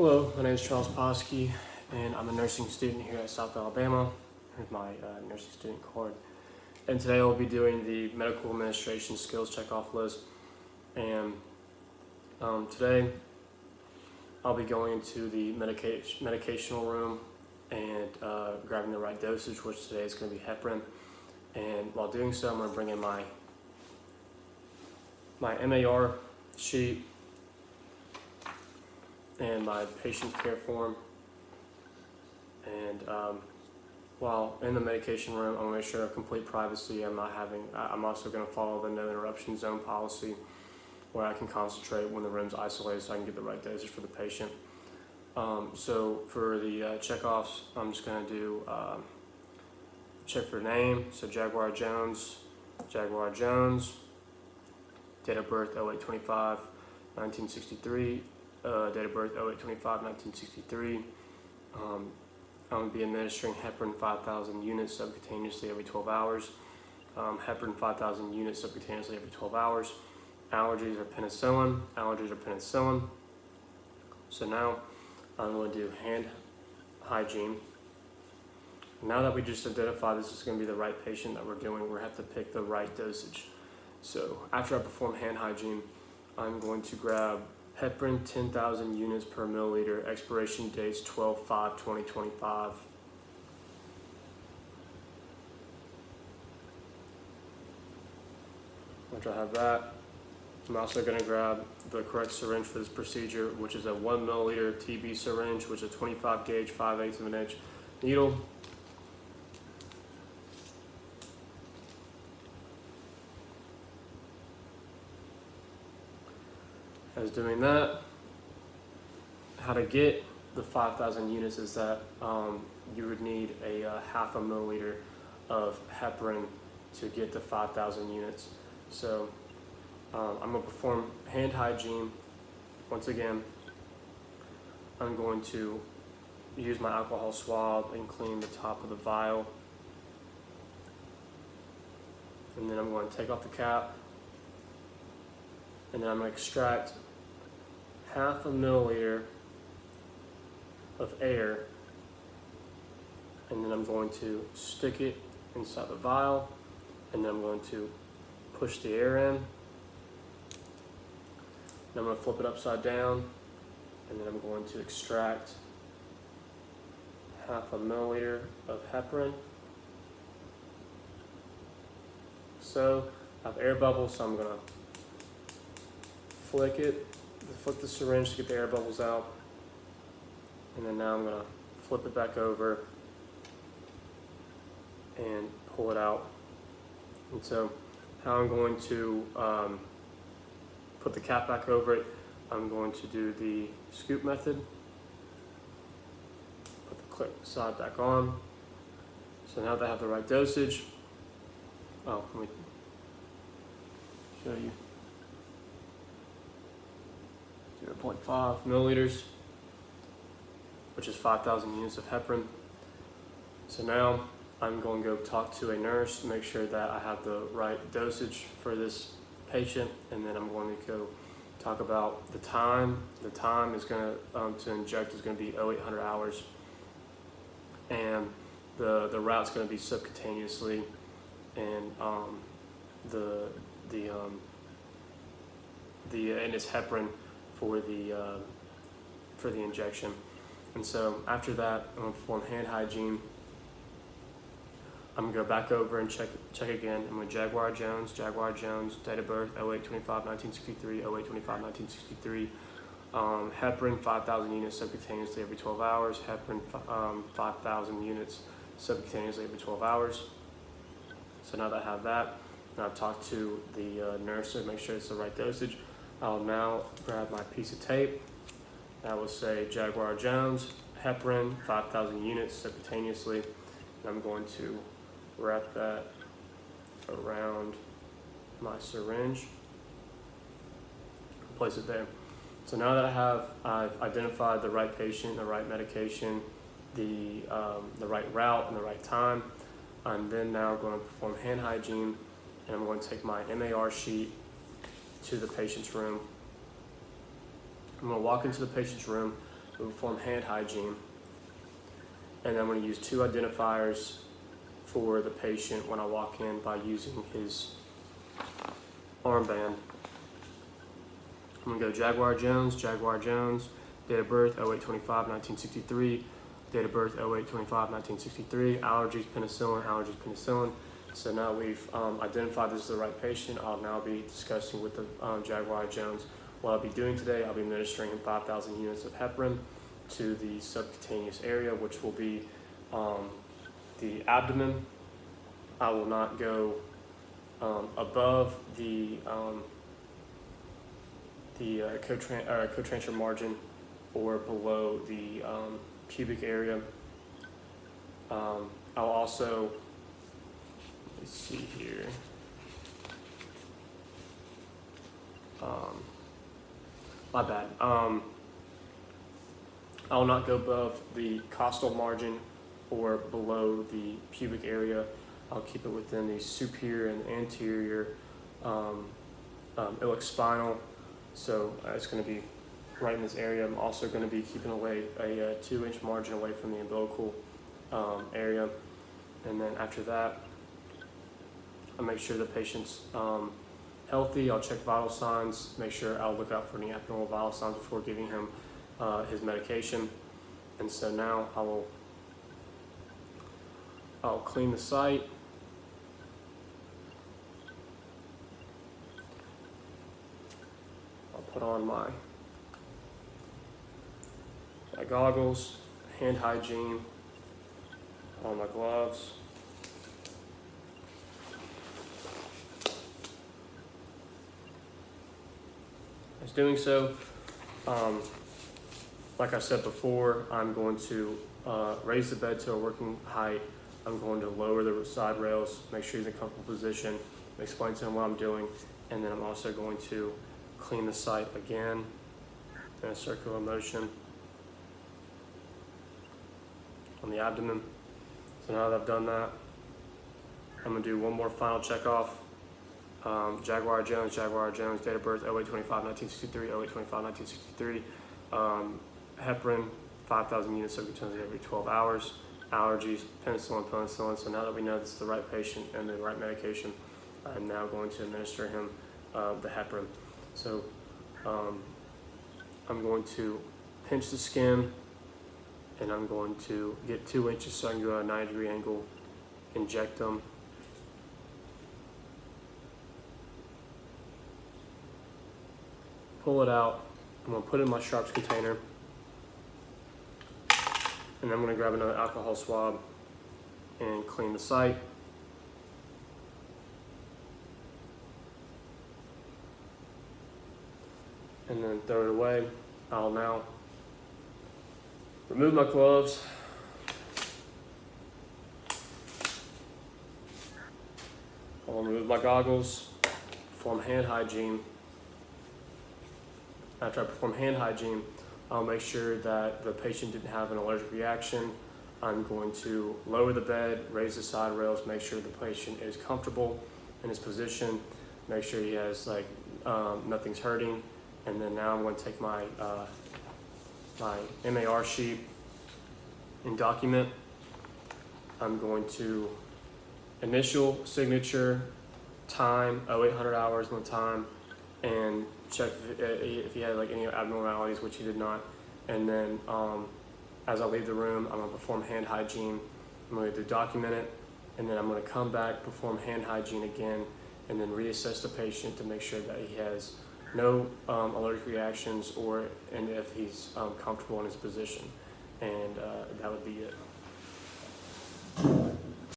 Hello, my name is Charles Posky, and I'm a nursing student here at South Alabama. Here's my nursing student card. And today I'll be doing the medical administration skills checkoff list. And today I'll be going into the medicational room and grabbing the right dosage, which today is going to be heparin. And while doing so, I'm going to bring in my MAR sheet and my patient care form. And while in the medication room, I'm going to make sure of complete privacy. I'm also going to follow the no interruption zone policy, where I can concentrate when the room's isolated so I can get the right dosage for the patient. So for the checkoffs, I'm just going to do check for name. So Jaguar Jones, date of birth 08/25, 1963. Date of birth 08/25/1963. I'm going to be administering heparin 5,000 units subcutaneously every 12 hours. Heparin 5,000 units subcutaneously every 12 hours. Allergies are penicillin. So now I'm going to do hand hygiene. Now that we just identified this is going to be the right patient that we're doing, we're going to have to pick the right dosage. So after I perform hand hygiene, I'm going to grab heparin 10,000 units per milliliter, expiration dates 12/5/2025. Once I have that, I'm also going to grab the correct syringe for this procedure, which is a 1 milliliter TB syringe, which is a 25 gauge 5/8 of an inch needle. As doing that, how to get the 5,000 units is that you would need a half a milliliter of heparin to get the 5,000 units. So I'm going to perform hand hygiene. Once again, I'm going to use my alcohol swab and clean the top of the vial. And then I'm going to take off the cap. And then I'm going to extract half a milliliter of air, and then I'm going to stick it inside the vial, and then I'm going to push the air in, and I'm going to flip it upside down, and then I'm going to extract half a milliliter of heparin. So I have air bubbles, so I'm going to flip the syringe to get the air bubbles out, and then now I'm going to flip it back over and pull it out. And so how I'm going to put the cap back over it, I'm going to do the scoop method. Put the clip side back on. So now that I have the right dosage, let me show you. 0.5 milliliters, which is 5,000 units of heparin. So now I'm going to go talk to a nurse to make sure that I have the right dosage for this patient, and then I'm going to go talk about the time. The time is going to inject is going to be 0800 hours, and the route's going to be subcutaneously, and and it's heparin for the injection. And so after that, I'm going to perform hand hygiene. I'm going to go back over and check again. I'm going to Jaguar Jones, date of birth 08/25/1963, 08/25/1963. Heparin 5,000 units subcutaneously every 12 hours. Heparin 5,000 units subcutaneously every 12 hours. So now that I have that, and I've talked to the nurse to make sure it's the right dosage, I'll now grab my piece of tape that will say Jaguar Jones, heparin 5,000 units subcutaneously, and I'm going to wrap that around my syringe, place it there. So now that I've identified the right patient, the right medication, the right route, and the right time, I'm then now going to perform hand hygiene, and I'm going to take my MAR sheet to the patient's room. I'm going to walk into the patient's room. I'm to perform hand hygiene. And I'm going to use 2 identifiers for the patient when I walk in by using his armband. I'm going to go Jaguar Jones, date of birth 08/25/1963, date of birth 08/25/1963, allergies penicillin. So now we've identified this is the right patient. I'll now be discussing with the Jaguar Jones. What I'll be doing today, I'll be administering 5,000 units of heparin to the subcutaneous area, which will be the abdomen. I will not go above the co-transfer margin or below the pubic area. I'll also, let's see here. My bad. I will not go above the costal margin or below the pubic area. I'll keep it within the superior and anterior iliac spinal. So it's going to be right in this area. I'm also going to be keeping away a 2-inch margin away from the umbilical area. And then after that, I'll make sure the patient's healthy. I'll check vital signs, make sure I'll look out for any abnormal vital signs before giving him his medication. And so now I'll clean the site. I'll put on my goggles, hand hygiene, on my gloves. As doing so, like I said before, I'm going to raise the bed to a working height. I'm going to lower the side rails, make sure he's in a comfortable position, explain to him what I'm doing, and then I'm also going to clean the site again in a circular motion on the abdomen. So now that I've done that, I'm going to do one more final check off. Jaguar Jones, date of birth 08/25/1963, 08/25/1963. Heparin, 5,000 units subcutaneous every 12 hours. Allergies, penicillin. So now that we know this is the right patient and the right medication, I'm now going to administer him the heparin. So I'm going to pinch the skin, and I'm going to get 2 inches so I can go at a 90-degree angle, inject them. Pull it out. I'm going to put it in my sharps container, and then I'm going to grab another alcohol swab and clean the site. And then throw it away. I'll now remove my gloves. I'll remove my goggles, perform hand hygiene. After I perform hand hygiene, I'll make sure that the patient didn't have an allergic reaction. I'm going to lower the bed, raise the side rails, make sure the patient is comfortable in his position, make sure he has nothing's hurting. And then now I'm going to take my my MAR sheet and document. I'm going to initial, signature, time, 0800 hours, one time, and check if he had any abnormalities, which he did not. And then as I leave the room, I'm going to perform hand hygiene. I'm going to document it, and then I'm going to come back, perform hand hygiene again, and then reassess the patient to make sure that he has no allergic reactions, and if he's comfortable in his position. And that would be it.